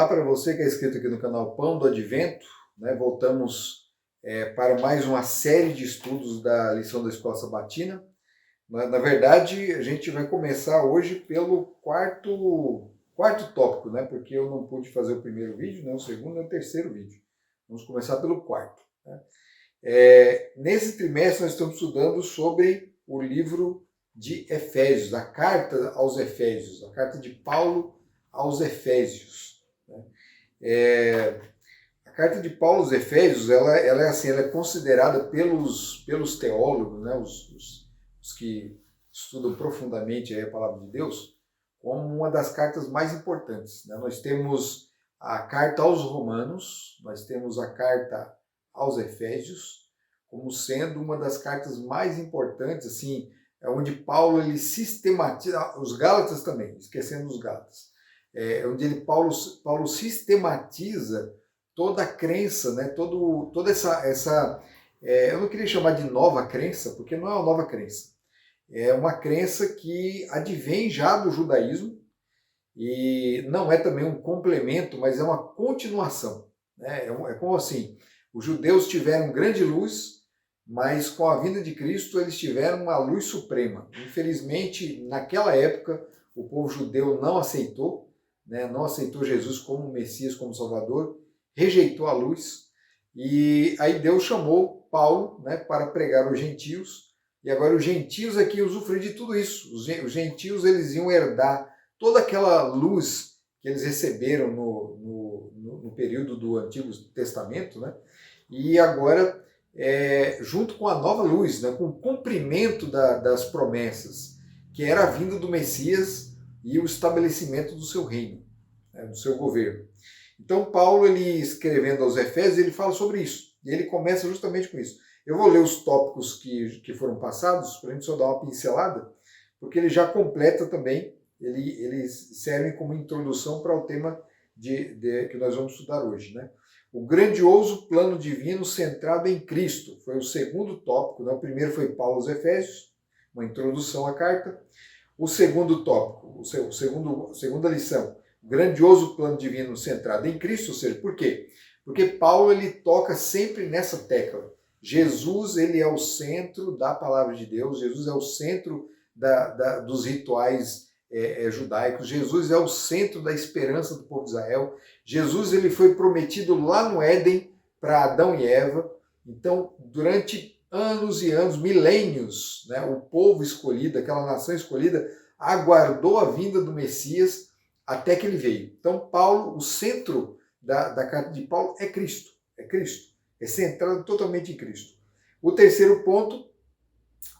Olá para você que é inscrito aqui no canal Pão do Advento, né? Voltamos para mais uma série de estudos da lição da Escola Sabatina. Na verdade, a gente vai começar hoje pelo quarto tópico, né? Porque eu não pude fazer o primeiro vídeo, né? O segundo e o terceiro vídeo. Vamos começar pelo quarto. Né? Nesse trimestre nós estamos estudando sobre o livro de Efésios, a carta aos Efésios, a carta de Paulo aos Efésios. A carta de Paulo aos Efésios, ela é considerada pelos teólogos, né, os que estudam profundamente a palavra de Deus, como uma das cartas mais importantes. Né? Nós temos a carta aos Romanos, nós temos a carta aos Efésios, como sendo uma das cartas mais importantes, assim, onde Paulo ele sistematiza, os Gálatas também, esquecendo os Gálatas, onde Paulo sistematiza toda a crença, né? Toda essa eu não queria chamar de nova crença, porque não é uma nova crença. É uma crença que advém já do judaísmo e não é também um complemento, mas é uma continuação. Né? É como assim, os judeus tiveram grande luz, mas com a vinda de Cristo eles tiveram uma luz suprema. Infelizmente, naquela época, o povo judeu não aceitou, né? Não aceitou Jesus como Messias, como Salvador, rejeitou a luz, e aí Deus chamou Paulo, né, para pregar os gentios, e agora os gentios aqui usufruem de tudo isso. Os gentios eles iam herdar toda aquela luz que eles receberam no período do Antigo Testamento, né? E agora, junto com a nova luz, né, com o cumprimento das promessas, que era a vinda do Messias e o estabelecimento do seu reino, né, do seu governo. Então, Paulo, ele escrevendo aos Efésios, ele fala sobre isso. E ele começa justamente com isso. Eu vou ler os tópicos que foram passados, para a gente só dar uma pincelada, porque ele já completa também, eles servem como introdução para o tema que nós vamos estudar hoje. Né? O grandioso plano divino centrado em Cristo. Foi o segundo tópico. Né? O primeiro foi Paulo aos Efésios, uma introdução à carta. O segundo tópico, a segunda lição, o grandioso plano divino centrado em Cristo. Ou seja, por quê? Porque Paulo ele toca sempre nessa tecla. Jesus ele é o centro da palavra de Deus, Jesus é o centro dos rituais judaicos, Jesus é o centro da esperança do povo de Israel. Jesus ele foi prometido lá no Éden para Adão e Eva. Então, durante anos e anos, milênios, né, o povo escolhido, aquela nação escolhida, aguardou a vinda do Messias até que ele veio. Então, Paulo, o centro da carta de Paulo é Cristo. É Cristo. É centrado totalmente em Cristo. O terceiro ponto,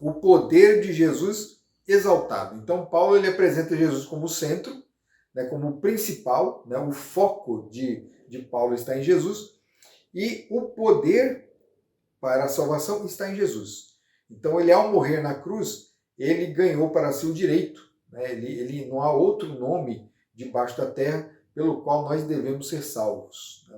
o poder de Jesus exaltado. Então, Paulo ele apresenta Jesus como centro, né, como o principal, né, o foco de Paulo está em Jesus, e o poder para a salvação está em Jesus. Então, ele ao morrer na cruz, ele ganhou para si o direito. Né, ele não há outro nome debaixo da terra pelo qual nós devemos ser salvos.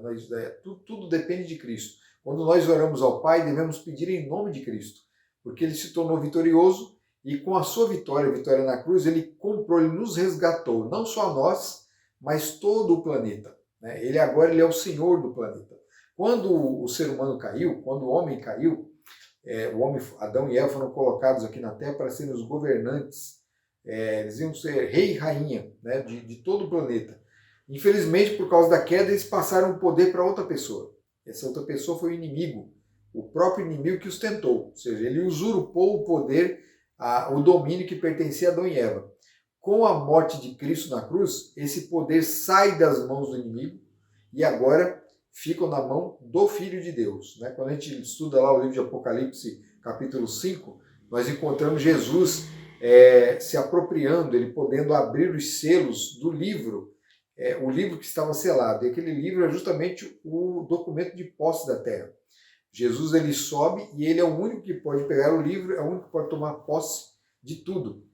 Tudo depende de Cristo. Quando nós oramos ao Pai, devemos pedir em nome de Cristo, porque ele se tornou vitorioso e com a sua vitória na cruz, ele comprou, ele nos resgatou, não só nós, mas todo o planeta. Né? Ele é o Senhor do planeta. Quando o ser humano caiu, quando o homem caiu, Adão e Eva foram colocados aqui na Terra para serem os governantes. Eles iam ser rei e rainha, né, de todo o planeta. Infelizmente, por causa da queda, eles passaram o poder para outra pessoa. Essa outra pessoa foi o inimigo, o próprio inimigo que os tentou. Ou seja, ele usurpou o poder, o domínio que pertencia a Adão e Eva. Com a morte de Cristo na cruz, esse poder sai das mãos do inimigo e agora fica na mão do Filho de Deus. Né? Quando a gente estuda lá o livro de Apocalipse, capítulo 5, nós encontramos Jesus se apropriando, ele podendo abrir os selos do livro, o livro que estava selado. E aquele livro é justamente o documento de posse da terra. Jesus ele sobe e ele é o único que pode pegar o livro, é o único que pode tomar posse de tudo.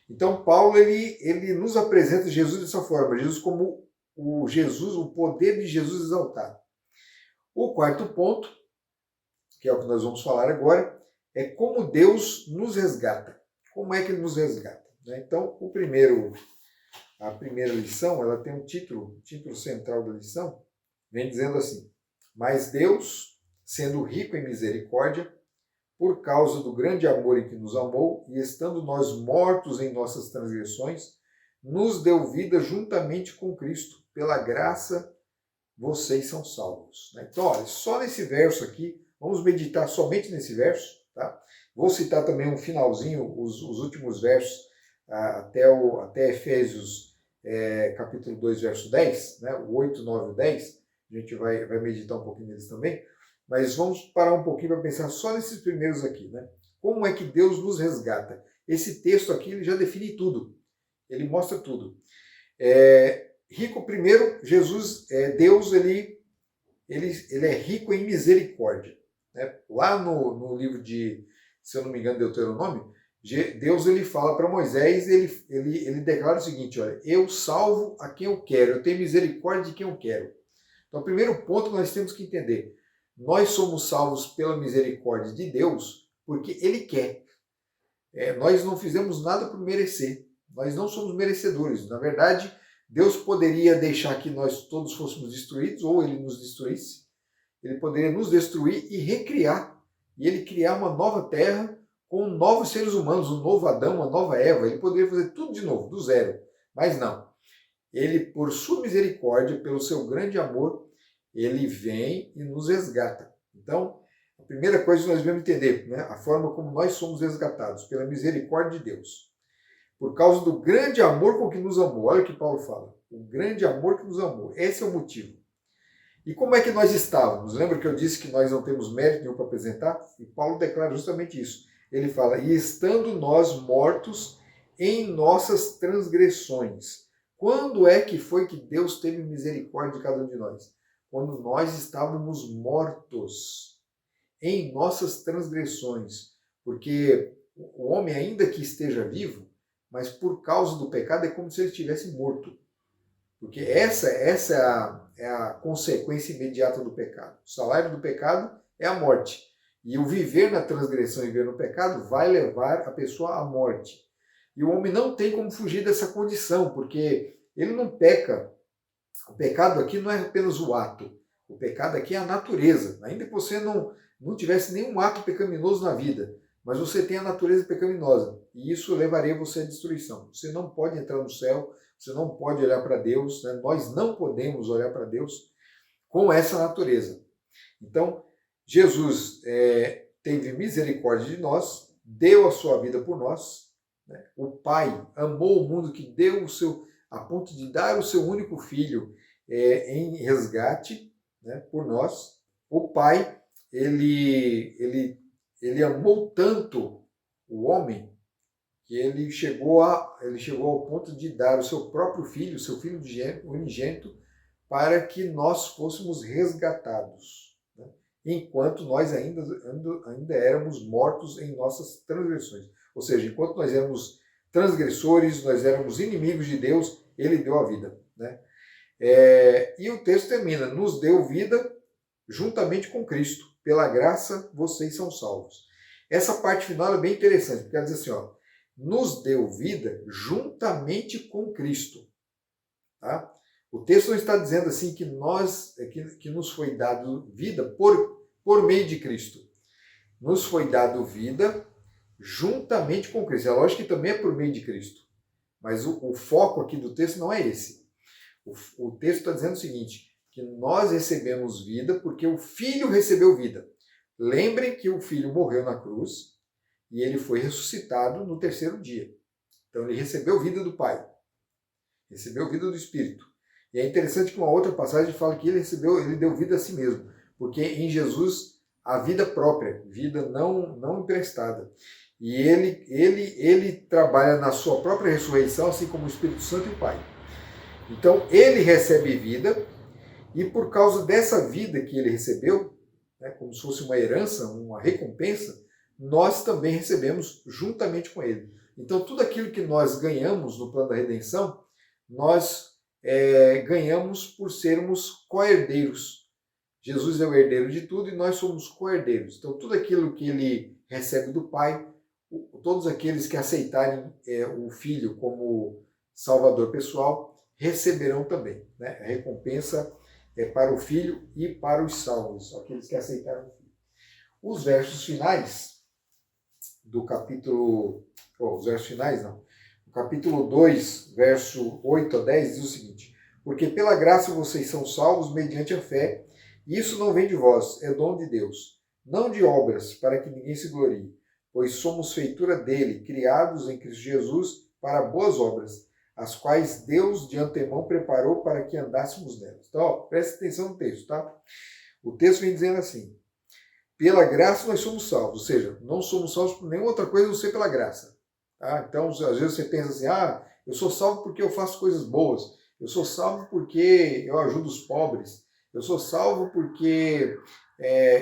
Então Paulo ele nos apresenta Jesus dessa forma, Jesus como o poder de Jesus exaltado. O quarto ponto, que é o que nós vamos falar agora, é como Deus nos resgata. Como é que ele nos resgata? Então, o primeiro a primeira lição, ela tem um título central da lição, vem dizendo assim: mas Deus, sendo rico em misericórdia, por causa do grande amor em que nos amou, e estando nós mortos em nossas transgressões, nos deu vida juntamente com Cristo. Pela graça, vocês são salvos. Então, olha, só nesse verso aqui, vamos meditar somente nesse verso, tá? Vou citar também um finalzinho, os últimos versos, até Efésios capítulo 2, verso 10, né? O 8, 9 e 10, a gente vai meditar um pouquinho neles também, mas vamos parar um pouquinho para pensar só nesses primeiros aqui, né? Como é que Deus nos resgata? Esse texto aqui ele já define tudo, ele mostra tudo. Rico primeiro, Jesus, Deus, ele é rico em misericórdia. Né? Lá no livro de, se eu não me engano, Deuteronômio, Deus ele fala para Moisés, ele declara o seguinte: olha, eu salvo a quem eu quero, eu tenho misericórdia de quem eu quero. Então, o primeiro ponto que nós temos que entender: nós somos salvos pela misericórdia de Deus porque Ele quer. Nós não fizemos nada por merecer, nós não somos merecedores. Na verdade, Deus poderia deixar que nós todos fôssemos destruídos, ou Ele nos destruísse. Ele poderia nos destruir e recriar. E Ele criar uma nova terra com novos seres humanos, um novo Adão, uma nova Eva. Ele poderia fazer tudo de novo, do zero. Mas não. Ele, por sua misericórdia, pelo seu grande amor, Ele vem e nos resgata. Então, a primeira coisa que nós devemos entender, né, a forma como nós somos resgatados, pela misericórdia de Deus. Por causa do grande amor com que nos amou. Olha o que Paulo fala. O grande amor que nos amou. Esse é o motivo. E como é que nós estávamos? Lembra que eu disse que nós não temos mérito nenhum para apresentar? E Paulo declara justamente isso. Ele fala: e estando nós mortos em nossas transgressões. Quando é que foi que Deus teve misericórdia de cada um de nós? Quando nós estávamos mortos em nossas transgressões. Porque o homem, ainda que esteja vivo, mas por causa do pecado é como se ele estivesse morto. Porque essa é a consequência imediata do pecado. O salário do pecado é a morte. E o viver na transgressão e viver no pecado vai levar a pessoa à morte. E o homem não tem como fugir dessa condição, porque ele não peca. O pecado aqui não é apenas o ato. O pecado aqui é a natureza. Ainda que você não tivesse nenhum ato pecaminoso na vida, mas você tem a natureza pecaminosa. E isso levaria você à destruição. Você não pode entrar no céu, você não pode olhar para Deus, né? Nós não podemos olhar para Deus com essa natureza. Então, Jesus teve misericórdia de nós, deu a sua vida por nós. Né? O Pai amou o mundo que deu a ponto de dar o seu único filho em resgate, né, por nós. O Pai, ele amou tanto o homem que ele chegou ao ponto de dar o seu próprio filho, o seu filho unigênito, para que nós fôssemos resgatados, né? Enquanto nós ainda éramos mortos em nossas transgressões. Ou seja, enquanto nós éramos transgressores, nós éramos inimigos de Deus, Ele deu a vida. Né? E o texto termina: nos deu vida juntamente com Cristo. Pela graça, vocês são salvos. Essa parte final é bem interessante, porque ela diz assim, ó, nos deu vida juntamente com Cristo. Tá? O texto não está dizendo assim que que nos foi dado vida por meio de Cristo. Nos foi dado vida juntamente com Cristo. É lógico que também é por meio de Cristo. Mas o foco aqui do texto não é esse. O texto está dizendo o seguinte, que nós recebemos vida porque o Filho recebeu vida. Lembrem que o Filho morreu na cruz e ele foi ressuscitado no terceiro dia. Então ele recebeu vida do Pai. Recebeu vida do Espírito. E é interessante que uma outra passagem fala que ele deu vida a si mesmo. Porque em Jesus há vida própria, vida não emprestada. E ele trabalha na sua própria ressurreição, assim como o Espírito Santo e o Pai. Então ele recebe vida e por causa dessa vida que ele recebeu, né, como se fosse uma herança, uma recompensa, nós também recebemos juntamente com ele. Então tudo aquilo que nós ganhamos no plano da redenção, nós ganhamos por sermos co-herdeiros. Jesus é o herdeiro de tudo e nós somos co-herdeiros. Então tudo aquilo que ele recebe do Pai, todos aqueles que aceitarem o Filho como Salvador pessoal, receberão também, né? A recompensa é para o Filho e para os salvos, aqueles que aceitaram o Filho. Os versos finais do capítulo... os versos finais não. O capítulo 2, verso 8 a 10, diz o seguinte: porque pela graça vocês são salvos mediante a fé, e isso não vem de vós, é dom de Deus, não de obras, para que ninguém se glorie, pois somos feitura dele, criados em Cristo Jesus para boas obras, as quais Deus de antemão preparou para que andássemos nelas. Então, preste atenção no texto, tá? O texto vem dizendo assim: pela graça nós somos salvos, ou seja, não somos salvos por nenhuma outra coisa a não ser pela graça. Tá? Então, às vezes você pensa assim, eu sou salvo porque eu faço coisas boas, eu sou salvo porque eu ajudo os pobres, eu sou salvo porque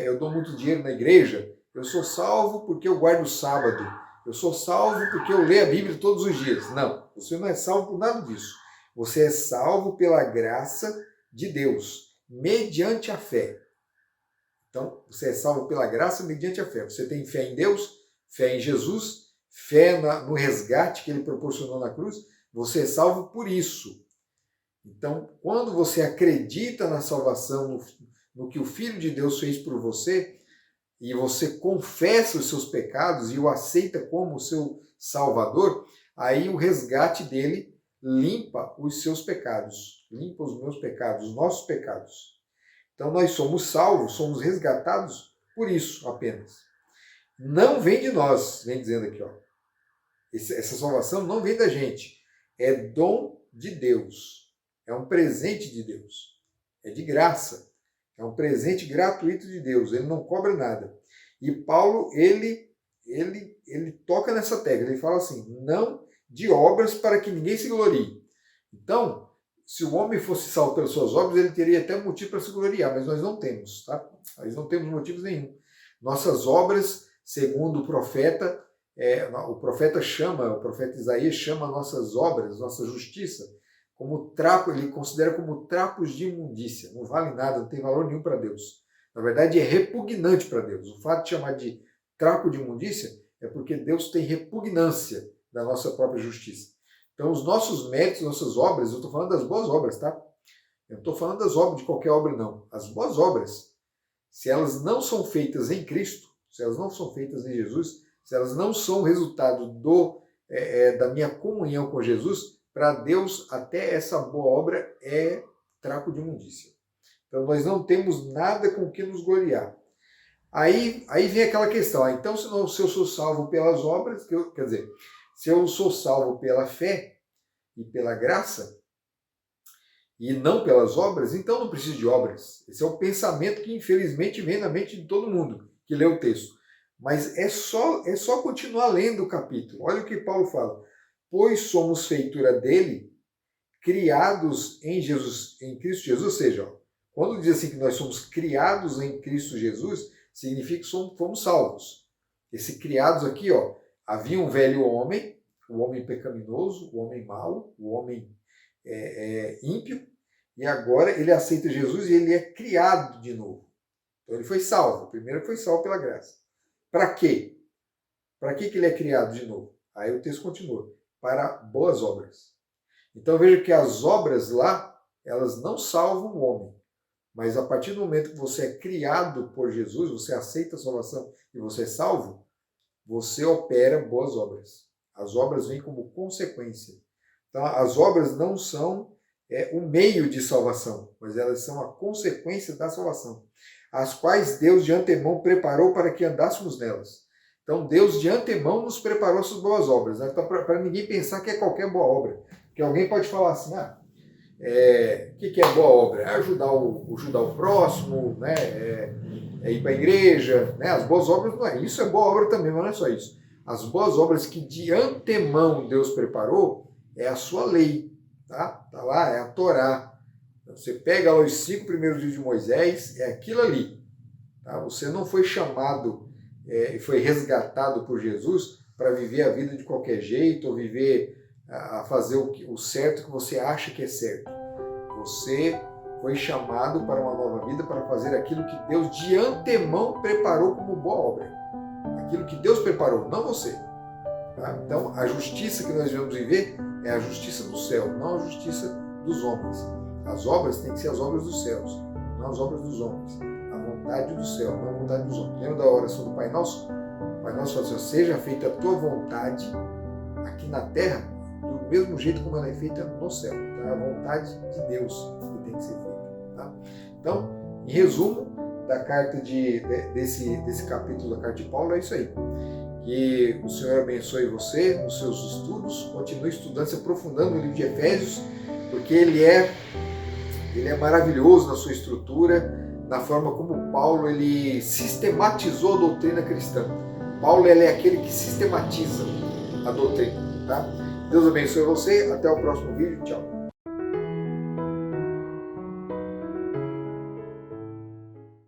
eu dou muito dinheiro na igreja, eu sou salvo porque eu guardo o sábado, eu sou salvo porque eu leio a Bíblia todos os dias. Não, você não é salvo por nada disso. Você é salvo pela graça de Deus, mediante a fé. Então, você é salvo pela graça mediante a fé. Você tem fé em Deus, fé em Jesus, fé no resgate que ele proporcionou na cruz. Você é salvo por isso. Então, quando você acredita na salvação, no que o Filho de Deus fez por você, e você confessa os seus pecados e o aceita como o seu Salvador, aí o resgate dele limpa os seus pecados, limpa os meus pecados, os nossos pecados. Então nós somos salvos, somos resgatados por isso apenas. Não vem de nós, vem dizendo aqui, ó. Essa salvação não vem da gente, é dom de Deus, é um presente de Deus, é de graça. É um presente gratuito de Deus, ele não cobra nada. E Paulo, ele toca nessa tecla, ele fala assim, não de obras para que ninguém se glorie. Então, se o homem fosse salvo pelas suas obras, ele teria até motivo para se gloriar, mas nós não temos, tá? Nós não temos motivos nenhum. Nossas obras, segundo o profeta Isaías chama nossas obras, nossa justiça, como trapo, ele considera como trapos de imundícia. Não vale nada, não tem valor nenhum para Deus. Na verdade, é repugnante para Deus. O fato de chamar de trapo de imundícia é porque Deus tem repugnância da nossa própria justiça. Então, os nossos méritos, nossas obras, eu estou falando das boas obras, tá? Eu não estou falando das obras, de qualquer obra, não. As boas obras, se elas não são feitas em Cristo, se elas não são feitas em Jesus, se elas não são resultado da minha comunhão com Jesus, para Deus, até essa boa obra é trapo de imundícia. Então, nós não temos nada com que nos gloriar. Aí vem aquela questão, então se eu sou salvo pelas obras, quer dizer, se eu sou salvo pela fé e pela graça, e não pelas obras, então não preciso de obras. Esse é o pensamento que infelizmente vem na mente de todo mundo que lê o texto. Mas é só continuar lendo o capítulo. Olha o que Paulo fala. Pois somos feitura dele, criados em Jesus, em Cristo Jesus. Ou seja, quando diz assim que nós somos criados em Cristo Jesus, significa que fomos salvos. Esse criados aqui, havia um velho homem, o homem pecaminoso, o homem mau, o homem ímpio, e agora ele aceita Jesus e ele é criado de novo. Então ele foi salvo. Primeiro foi salvo pela graça. Para quê? Para que ele é criado de novo? Aí o texto continua. Para boas obras. Então veja que as obras lá, elas não salvam o homem. Mas a partir do momento que você é criado por Jesus, você aceita a salvação e você é salvo, você opera boas obras. As obras vêm como consequência. Então as obras não são o meio de salvação, mas elas são a consequência da salvação, as quais Deus de antemão preparou para que andássemos nelas. Então Deus de antemão nos preparou essas boas obras, né? Então, para ninguém pensar que é qualquer boa obra. Porque alguém pode falar assim, o que é boa obra? É ajudar o próximo, né? É ir para a igreja, né? As boas obras não é. Isso é boa obra também, mas não é só isso. As boas obras que de antemão Deus preparou é a sua lei, tá? Tá lá, é a Torá. Você pega lá os 5 primeiros dias de Moisés, é aquilo ali. Tá? Você não foi chamado e foi resgatado por Jesus para viver a vida de qualquer jeito ou a fazer o certo que você acha que é certo. Você foi chamado para uma nova vida, para fazer aquilo que Deus de antemão preparou como boa obra. Aquilo que Deus preparou, não você. Tá? Então, a justiça que nós devemos viver é a justiça do céu, não a justiça dos homens. As obras têm que ser as obras dos céus, não as obras dos homens. A vontade do céu, não a vontade dos homens. Lembra da oração do Pai Nosso? O Pai Nosso fala assim: seja feita a tua vontade aqui na terra, do mesmo jeito como ela é feita no céu. Então, é a vontade de Deus que tem que ser feita. Tá? Então, em resumo da carta desse capítulo da carta de Paulo, é isso aí. Que o Senhor abençoe você nos seus estudos, continue estudando, se aprofundando no livro de Efésios, porque ele é maravilhoso na sua estrutura, na forma como Paulo ele sistematizou a doutrina cristã. Paulo ele é aquele que sistematiza a doutrina. Tá? Deus abençoe você, até o próximo vídeo, tchau.